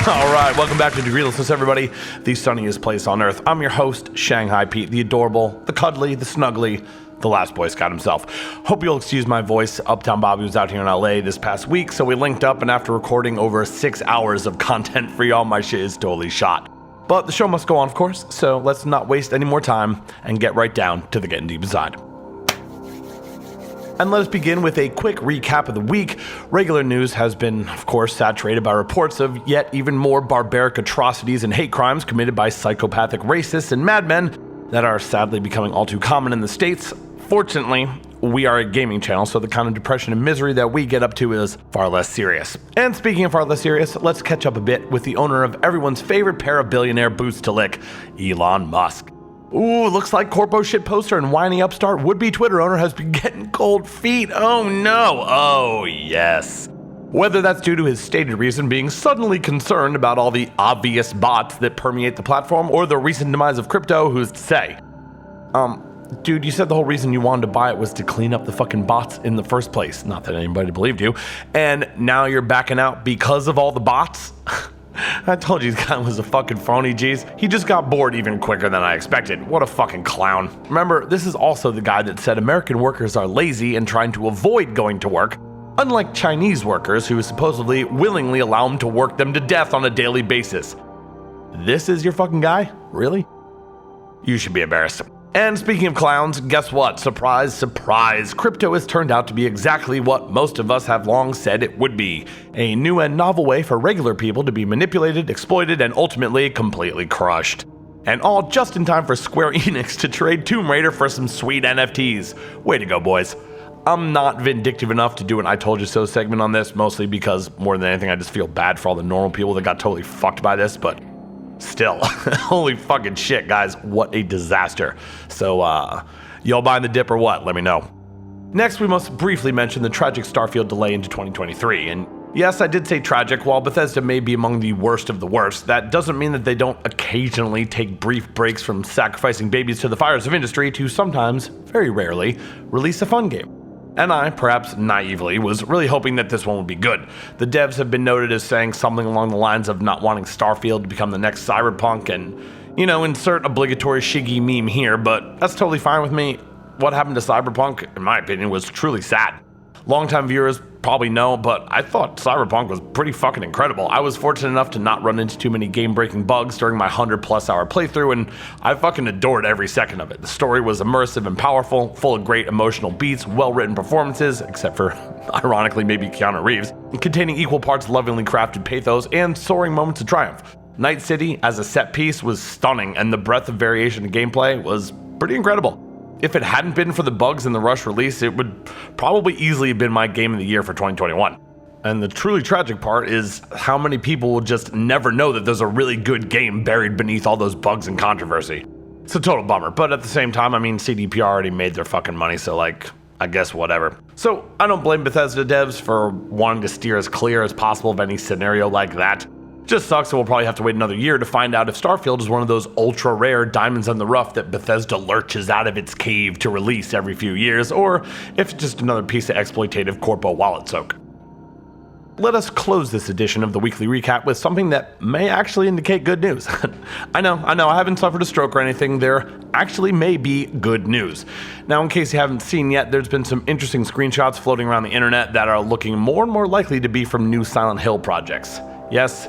All right, welcome back to Degreelessness, everybody, the sunniest place on earth. I'm your host, Shanghai Pete, the adorable, the cuddly, the snuggly, the last Boy Scout himself. Hope you'll excuse my voice. Uptown Bobby was out here in LA this past week, so we linked up, and after recording over 6 hours of content for y'all, my shit is totally shot. But the show must go on, of course, so let's not waste any more time and get right down to the getting deep inside. And let us begin with a quick recap of the week. Regular news has been, of course, saturated by reports of yet even more barbaric atrocities and hate crimes committed by psychopathic racists and madmen that are sadly becoming all too common in the States. Fortunately, we are a gaming channel, so the kind of depression and misery that we get up to is far less serious. And speaking of far less serious, let's catch up a bit with the owner of everyone's favorite pair of billionaire boots to lick, Elon Musk. Ooh, looks like corpo shit poster and whiny upstart would-be Twitter owner has been getting cold feet. Oh no. Oh yes. Whether that's due to his stated reason being suddenly concerned about all the obvious bots that permeate the platform, or the recent demise of crypto, who's to say? Dude, you said the whole reason you wanted to buy it was to clean up the fucking bots in the first place. Not that anybody believed you. And now you're backing out because of all the bots? I told you this guy was a fucking phony, geez. He just got bored even quicker than I expected. What a fucking clown. Remember, this is also the guy that said American workers are lazy and trying to avoid going to work, unlike Chinese workers who supposedly willingly allow them to work them to death on a daily basis. This is your fucking guy? Really? You should be embarrassed. And speaking of clowns, guess what? Surprise, surprise. Crypto has turned out to be exactly what most of us have long said it would be. A new and novel way for regular people to be manipulated, exploited, and ultimately completely crushed. And all just in time for Square Enix to trade Tomb Raider for some sweet NFTs. Way to go, boys. I'm not vindictive enough to do an I told you so segment on this, mostly because more than anything I just feel bad for all the normal people that got totally fucked by this, but still, holy fucking shit, guys, what a disaster. So, y'all buying the dip or what? Let me know. Next, we must briefly mention the tragic Starfield delay into 2023. And yes, I did say tragic. While Bethesda may be among the worst of the worst, that doesn't mean that they don't occasionally take brief breaks from sacrificing babies to the fires of industry to sometimes, very rarely, release a fun game. And I, perhaps naively, was really hoping that this one would be good. The devs have been noted as saying something along the lines of not wanting Starfield to become the next Cyberpunk and, you know, insert obligatory Shiggy meme here, but that's totally fine with me. What happened to Cyberpunk, in my opinion, was truly sad. Longtime viewers probably know, but I thought Cyberpunk was pretty fucking incredible. I was fortunate enough to not run into too many game-breaking bugs during my 100+ hour playthrough, and I fucking adored every second of it. The story was immersive and powerful, full of great emotional beats, well-written performances, except for, ironically, maybe Keanu Reeves, containing equal parts lovingly crafted pathos and soaring moments of triumph. Night City, as a set piece, was stunning, and the breadth of variation in gameplay was pretty incredible. If it hadn't been for the bugs in the rush release, it would probably easily have been my game of the year for 2021. And the truly tragic part is how many people will just never know that there's a really good game buried beneath all those bugs and controversy. It's a total bummer, but at the same time, I mean, CDPR already made their fucking money, so like, I guess whatever. So I don't blame Bethesda devs for wanting to steer as clear as possible of any scenario like that. Just sucks that we'll probably have to wait another year to find out if Starfield is one of those ultra rare diamonds in the rough that Bethesda lurches out of its cave to release every few years, or if it's just another piece of exploitative corpo wallet soak. Let us close this edition of the weekly recap with something that may actually indicate good news. I know, I haven't suffered a stroke or anything. There actually may be good news. Now, in case you haven't seen yet, there's been some interesting screenshots floating around the internet that are looking more and more likely to be from new Silent Hill projects. Yes,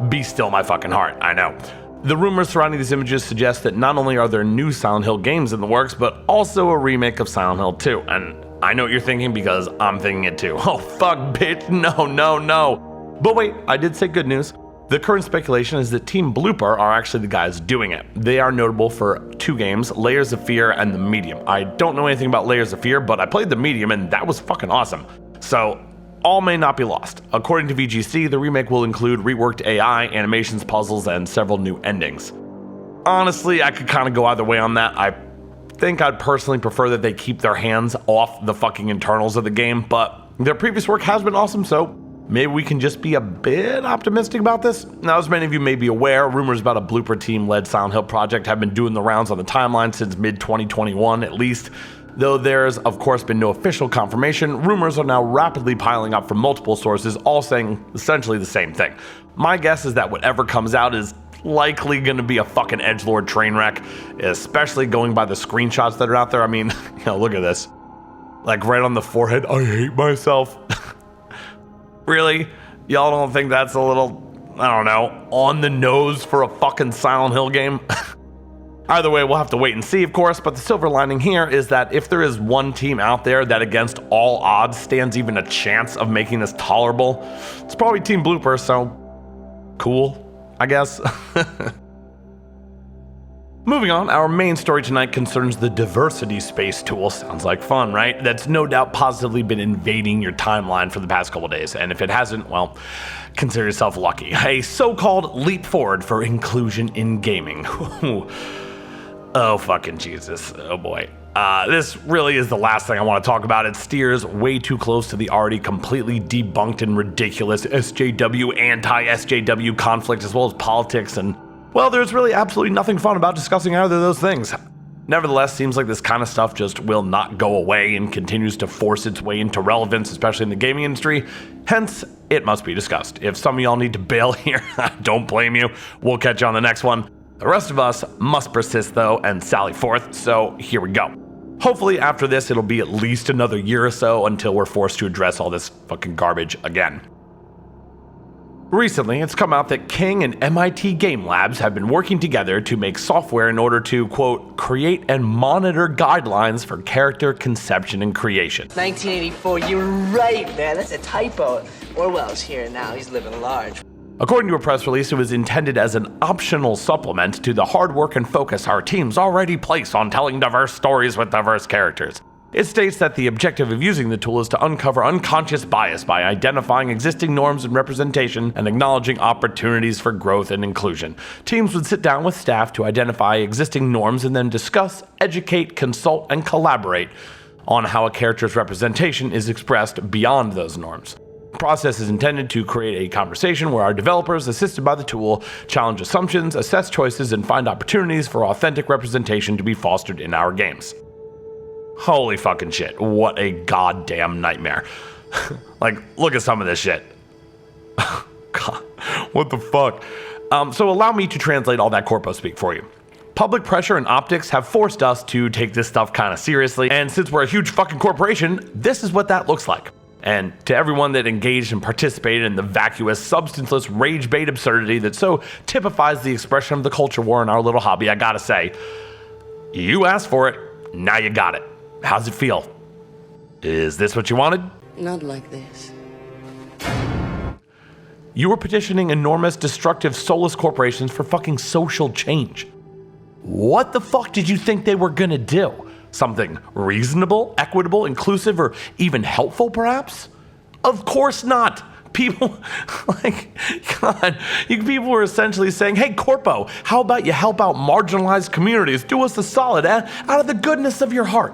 be still my fucking heart, I know. The rumors surrounding these images suggest that not only are there new Silent Hill games in the works, but also a remake of Silent Hill 2. And I know what you're thinking because I'm thinking it too. Oh fuck, bitch, no. But wait, I did say good news. The current speculation is that Team Blooper are actually the guys doing it. They are notable for 2 games, Layers of Fear and The Medium. I don't know anything about Layers of Fear, but I played The Medium and that was fucking awesome. So, all may not be lost. According to VGC, the remake will include reworked AI, animations, puzzles, and several new endings. Honestly, I could kind of go either way on that. I think I'd personally prefer that they keep their hands off the fucking internals of the game, but their previous work has been awesome, so maybe we can just be a bit optimistic about this. Now, as many of you may be aware, rumors about a Blooper team-led Silent Hill project have been doing the rounds on the timeline since mid-2021 at least. Though there's of course been no official confirmation, rumors are now rapidly piling up from multiple sources, all saying essentially the same thing. My guess is that whatever comes out is likely going to be a fucking edgelord train wreck, especially going by the screenshots that are out there. I mean, look at this. Like right on the forehead, I hate myself. Really? Y'all don't think that's a little, I don't know, on the nose for a fucking Silent Hill game? Either way, we'll have to wait and see, of course, but the silver lining here is that if there is one team out there that against all odds stands even a chance of making this tolerable, it's probably Team Blooper, so cool, I guess. Moving on, our main story tonight concerns the diversity space tool. Sounds like fun, right? That's no doubt positively been invading your timeline for the past couple days, and if it hasn't, well, consider yourself lucky. A so-called leap forward for inclusion in gaming. Oh, fucking Jesus. Oh, boy. This really is the last thing I want to talk about. It steers way too close to the already completely debunked and ridiculous SJW, anti-SJW conflict, as well as politics, and, well, there's really absolutely nothing fun about discussing either of those things. Nevertheless, seems like this kind of stuff just will not go away and continues to force its way into relevance, especially in the gaming industry. Hence, it must be discussed. If some of y'all need to bail here, I don't blame you. We'll catch you on the next one. The rest of us must persist, though, and sally forth, so here we go. Hopefully after this, it'll be at least another year or so until we're forced to address all this fucking garbage again. Recently, it's come out that King and MIT Game Labs have been working together to make software in order to, quote, create and monitor guidelines for character conception and creation. 1984, you're right, man. That's a typo. Orwell's here now. He's living large. According to a press release, it was intended as an optional supplement to the hard work and focus our teams already place on telling diverse stories with diverse characters. It states that the objective of using the tool is to uncover unconscious bias by identifying existing norms and representation and acknowledging opportunities for growth and inclusion. Teams would sit down with staff to identify existing norms and then discuss, educate, consult, and collaborate on how a character's representation is expressed beyond those norms. The process is intended to create a conversation where our developers, assisted by the tool, challenge assumptions, assess choices, and find opportunities for authentic representation to be fostered in our games. Holy fucking shit, what a goddamn nightmare. Like, look at some of this shit. God, what the fuck? So allow me to translate all that corpo speak for you. Public pressure and optics have forced us to take this stuff kind of seriously, and since we're a huge fucking corporation, this is what that looks like. And to everyone that engaged and participated in the vacuous, substanceless, rage-bait absurdity that so typifies the expression of the culture war in our little hobby, I gotta say, you asked for it, now you got it. How's it feel? Is this what you wanted? Not like this. You were petitioning enormous, destructive, soulless corporations for fucking social change. What the fuck did you think they were gonna do? Something reasonable, equitable, inclusive, or even helpful, perhaps? Of course not. People, people were essentially saying, hey, Corpo, how about you help out marginalized communities? Do us a solid, out of the goodness of your heart.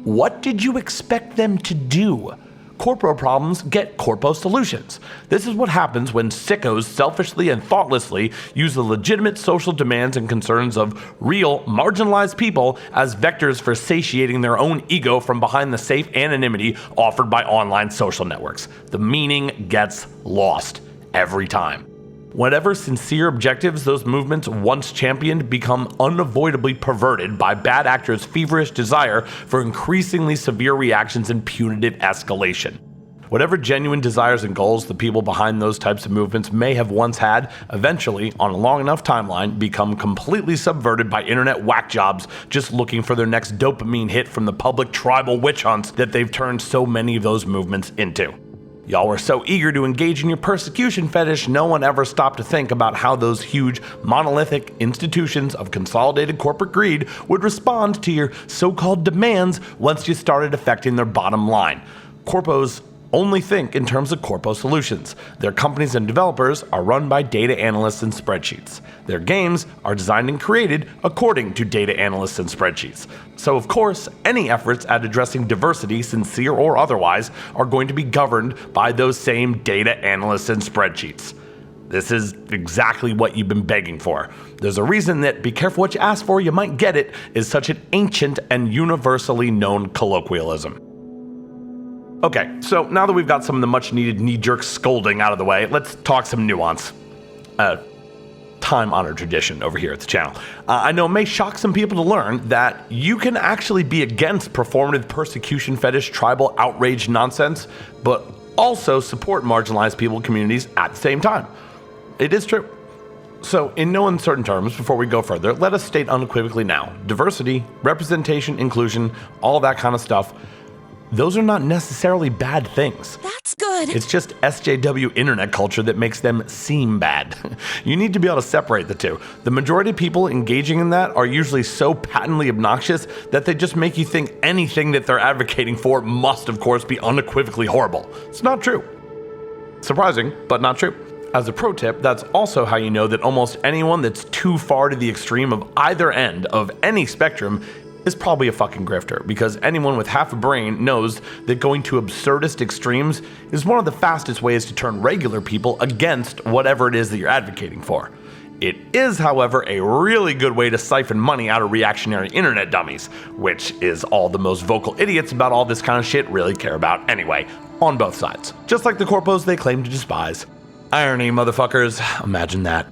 What did you expect them to do? Corpo problems get corpo solutions. This is what happens when sickos selfishly and thoughtlessly use the legitimate social demands and concerns of real, marginalized people as vectors for satiating their own ego from behind the safe anonymity offered by online social networks. The meaning gets lost every time. Whatever sincere objectives those movements once championed become unavoidably perverted by bad actors' feverish desire for increasingly severe reactions and punitive escalation. Whatever genuine desires and goals the people behind those types of movements may have once had, eventually, on a long enough timeline, become completely subverted by internet whack jobs just looking for their next dopamine hit from the public tribal witch hunts that they've turned so many of those movements into. Y'all were so eager to engage in your persecution fetish, no one ever stopped to think about how those huge, monolithic institutions of consolidated corporate greed would respond to your so-called demands once you started affecting their bottom line. Corpos only think in terms of corpo solutions. Their companies and developers are run by data analysts and spreadsheets. Their games are designed and created according to data analysts and spreadsheets. So of course, any efforts at addressing diversity, sincere or otherwise, are going to be governed by those same data analysts and spreadsheets. This is exactly what you've been begging for. There's a reason that "be careful what you ask for, you might get it" is such an ancient and universally known colloquialism. Okay, so now that we've got some of the much needed knee-jerk scolding out of the way, let's talk some nuance. Time-honored tradition over here at the channel. I know it may shock some people to learn that you can actually be against performative persecution fetish tribal outrage nonsense, but also support marginalized people communities at the same time. It is true. So, in no uncertain terms, before we go further, let us state unequivocally now, diversity, representation, inclusion, all that kind of stuff, those are not necessarily bad things. That's good. It's just SJW internet culture that makes them seem bad. You need to be able to separate the two. The majority of people engaging in that are usually so patently obnoxious that they just make you think anything that they're advocating for must, of course, be unequivocally horrible. It's not true. Surprising, but not true. As a pro tip, that's also how you know that almost anyone that's too far to the extreme of either end of any spectrum is probably a fucking grifter, because anyone with half a brain knows that going to absurdist extremes is one of the fastest ways to turn regular people against whatever it is that you're advocating for. It is, however, a really good way to siphon money out of reactionary internet dummies, which is all the most vocal idiots about all this kind of shit really care about anyway, on both sides. Just like the corpos they claim to despise. Irony, motherfuckers. Imagine that.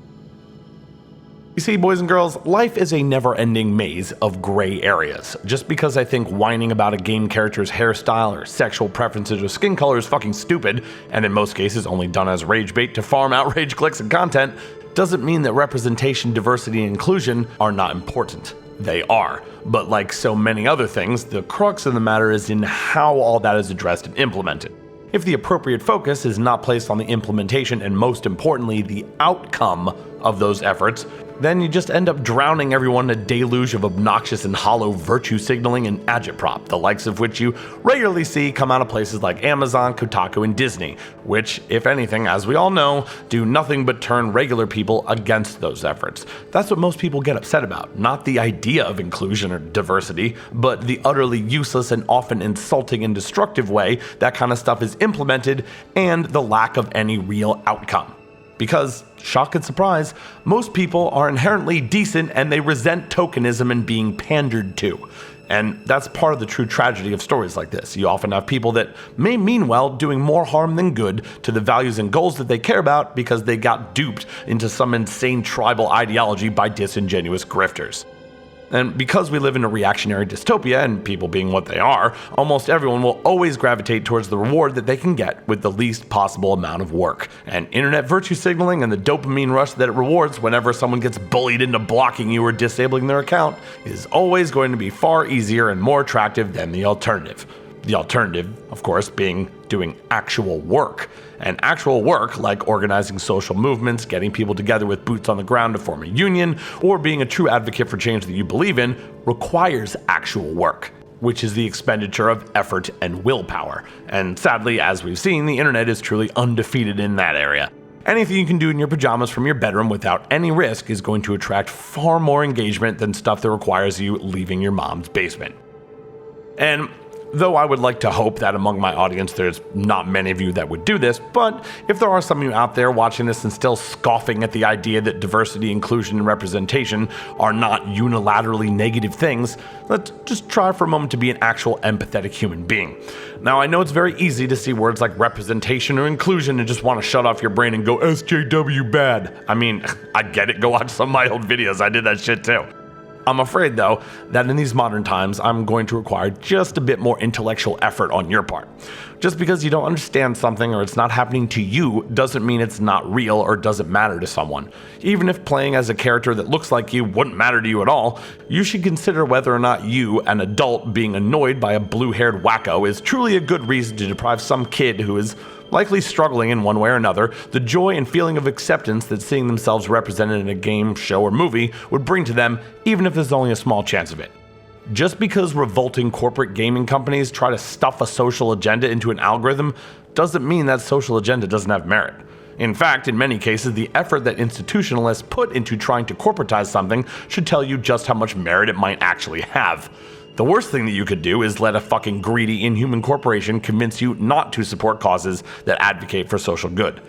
You see, boys and girls, life is a never-ending maze of gray areas. Just because I think whining about a game character's hairstyle or sexual preferences or skin color is fucking stupid, and in most cases only done as rage bait to farm outrage clicks and content, doesn't mean that representation, diversity, and inclusion are not important. They are. But like so many other things, the crux of the matter is in how all that is addressed and implemented. If the appropriate focus is not placed on the implementation and, most importantly, the outcome of those efforts, then you just end up drowning everyone in a deluge of obnoxious and hollow virtue signaling and agitprop, the likes of which you regularly see come out of places like Amazon, Kotaku, and Disney, which, if anything, as we all know, do nothing but turn regular people against those efforts. That's what most people get upset about, not the idea of inclusion or diversity, but the utterly useless and often insulting and destructive way that kind of stuff is implemented and the lack of any real outcome. Because, shock and surprise, most people are inherently decent and they resent tokenism and being pandered to. And that's part of the true tragedy of stories like this. You often have people that may mean well doing more harm than good to the values and goals that they care about because they got duped into some insane tribal ideology by disingenuous grifters. And because we live in a reactionary dystopia, and people being what they are, almost everyone will always gravitate towards the reward that they can get with the least possible amount of work. And internet virtue signaling and the dopamine rush that it rewards whenever someone gets bullied into blocking you or disabling their account is always going to be far easier and more attractive than the alternative. The alternative, of course, being doing actual work. And actual work, like organizing social movements, getting people together with boots on the ground to form a union, or being a true advocate for change that you believe in, requires actual work, which is the expenditure of effort and willpower. And sadly, as we've seen, the internet is truly undefeated in that area. Anything you can do in your pajamas from your bedroom without any risk is going to attract far more engagement than stuff that requires you leaving your mom's basement. And though I would like to hope that among my audience there's not many of you that would do this, but if there are some of you out there watching this and still scoffing at the idea that diversity, inclusion, and representation are not unilaterally negative things, let's just try for a moment to be an actual empathetic human being. Now, I know it's very easy to see words like representation or inclusion and just want to shut off your brain and go, SJW bad. I mean, I get it, go watch some of my old videos, I did that shit too. I'm afraid, though, that in these modern times, I'm going to require just a bit more intellectual effort on your part. Just because you don't understand something or it's not happening to you doesn't mean it's not real or doesn't matter to someone. Even if playing as a character that looks like you wouldn't matter to you at all, you should consider whether or not you, an adult, being annoyed by a blue-haired wacko is truly a good reason to deprive some kid who is likely struggling in one way or another, the joy and feeling of acceptance that seeing themselves represented in a game, show, or movie would bring to them, even if there's only a small chance of it. Just because revolting corporate gaming companies try to stuff a social agenda into an algorithm doesn't mean that social agenda doesn't have merit. In fact, in many cases, the effort that institutionalists put into trying to corporatize something should tell you just how much merit it might actually have. The worst thing that you could do is let a fucking greedy, inhuman corporation convince you not to support causes that advocate for social good.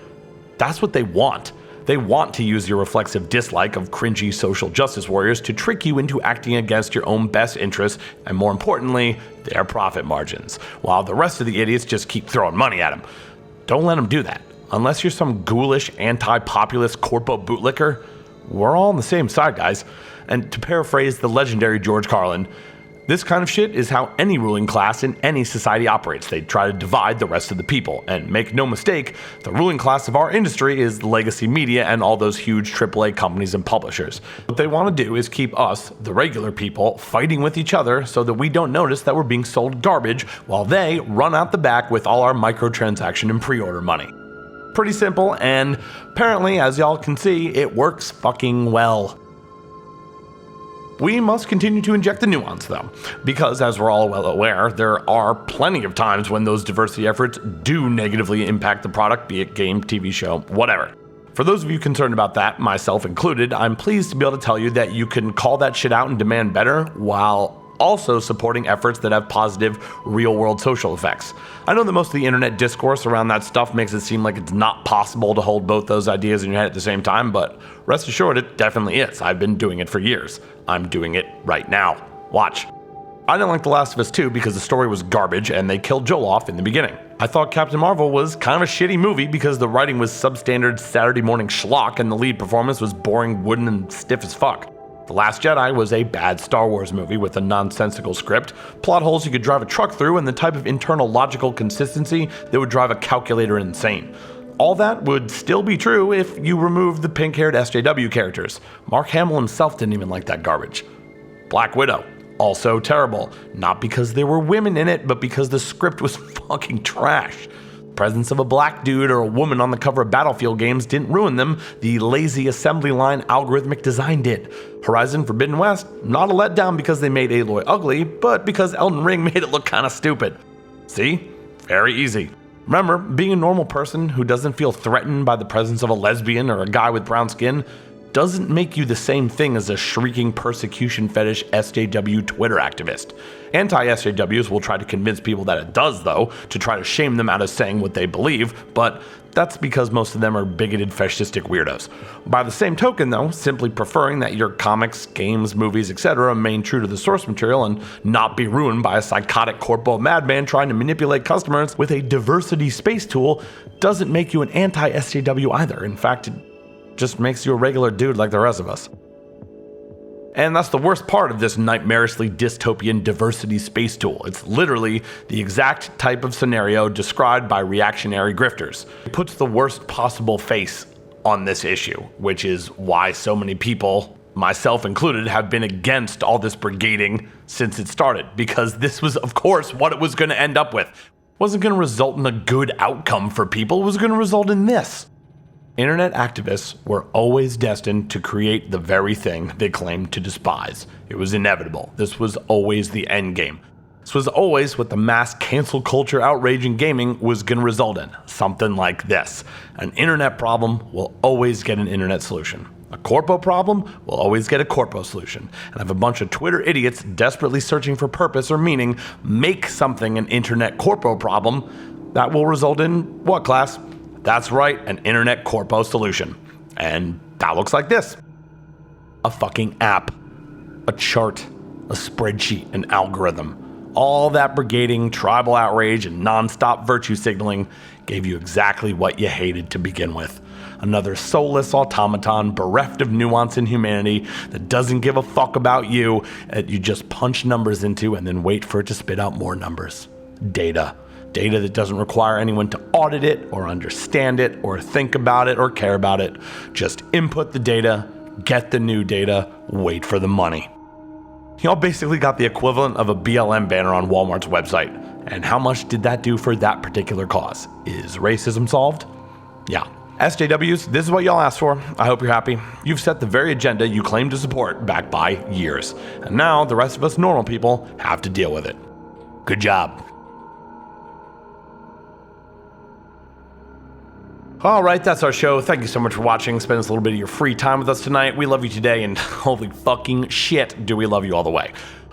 That's what they want. They want to use your reflexive dislike of cringy social justice warriors to trick you into acting against your own best interests and, more importantly, their profit margins, while the rest of the idiots just keep throwing money at them. Don't let them do that. Unless you're some ghoulish, anti-populist corpo bootlicker, we're all on the same side, guys. And to paraphrase the legendary George Carlin, this kind of shit is how any ruling class in any society operates. They try to divide the rest of the people. And make no mistake, the ruling class of our industry is legacy media and all those huge AAA companies and publishers. What they want to do is keep us, the regular people, fighting with each other so that we don't notice that we're being sold garbage while they run out the back with all our microtransaction and pre-order money. Pretty simple, and apparently, as y'all can see, it works fucking well. We must continue to inject the nuance, though, because as we're all well aware, there are plenty of times when those diversity efforts do negatively impact the product, be it game, TV show, whatever. For those of you concerned about that, myself included, I'm pleased to be able to tell you that you can call that shit out and demand better while also supporting efforts that have positive, real-world social effects. I know that most of the internet discourse around that stuff makes it seem like it's not possible to hold both those ideas in your head at the same time, but rest assured it definitely is. I've been doing it for years. I'm doing it right now. Watch. I didn't like The Last of Us 2 because the story was garbage and they killed Joel off in the beginning. I thought Captain Marvel was kind of a shitty movie because the writing was substandard Saturday morning schlock and the lead performance was boring, wooden, and stiff as fuck. The Last Jedi was a bad Star Wars movie with a nonsensical script, plot holes you could drive a truck through, and the type of internal logical consistency that would drive a calculator insane. All that would still be true if you removed the pink-haired SJW characters. Mark Hamill himself didn't even like that garbage. Black Widow, also terrible. Not because there were women in it, but because the script was fucking trash. Presence of a black dude or a woman on the cover of Battlefield games didn't ruin them, the lazy assembly line algorithmic design did. Horizon Forbidden West, not a letdown because they made Aloy ugly, but because Elden Ring made it look kinda stupid. See? Very easy. Remember, being a normal person who doesn't feel threatened by the presence of a lesbian or a guy with brown skin doesn't make you the same thing as a shrieking persecution fetish SJW Twitter activist. Anti-SJWs will try to convince people that it does, though, to try to shame them out of saying what they believe, but that's because most of them are bigoted fascistic weirdos. By the same token, though, simply preferring that your comics, games, movies, etc. remain true to the source material and not be ruined by a psychotic corpo madman trying to manipulate customers with a diversity space tool doesn't make you an anti-SJW either. In fact, it just makes you a regular dude like the rest of us. And that's the worst part of this nightmarishly dystopian diversity space tool. It's literally the exact type of scenario described by reactionary grifters. It puts the worst possible face on this issue, which is why so many people, myself included, have been against all this brigading since it started, because this was, of course, what it was going to end up with. It wasn't going to result in a good outcome for people, it was going to result in this. Internet activists were always destined to create the very thing they claimed to despise. It was inevitable. This was always the end game. This was always what the mass cancel culture outrage in gaming was going to result in. Something like this. An internet problem will always get an internet solution. A corpo problem will always get a corpo solution. And if a bunch of Twitter idiots desperately searching for purpose or meaning make something an internet corpo problem, that will result in what, class? That's right, an internet corpo solution. And that looks like this. A fucking app, a chart, a spreadsheet, an algorithm. All that brigading, tribal outrage, and non-stop virtue signaling gave you exactly what you hated to begin with. Another soulless automaton bereft of nuance and humanity that doesn't give a fuck about you, that you just punch numbers into and then wait for it to spit out more numbers. Data. Data that doesn't require anyone to audit it or understand it or think about it or care about it. Just input the data, get the new data, wait for the money. Y'all basically got the equivalent of a BLM banner on Walmart's website. And how much did that do for that particular cause? Is racism solved? Yeah. SJWs, this is what y'all asked for. I hope you're happy. You've set the very agenda you claim to support back by years. And now the rest of us normal people have to deal with it. Good job. All right, that's our show. Thank you so much for watching. Spend a little bit of your free time with us tonight. We love you today, and holy fucking shit, do we love you all the way.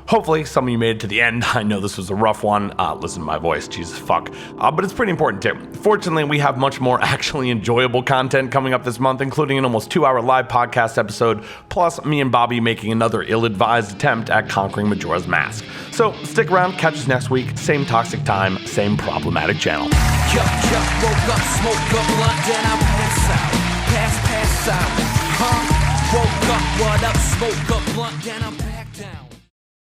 Hopefully, some of you made it to the end. I know this was a rough one. Listen to my voice, Jesus fuck. But it's pretty important too. Fortunately, we have much more actually enjoyable content coming up this month, including an almost 2-hour live podcast episode, plus me and Bobby making another ill-advised attempt at conquering Majora's Mask. So stick around, catch us next week, same toxic time, same problematic channel. Woke up, smoke up, blunt, then I pass out, pass out, huh? Woke up, what up, smoke up, blunt, then I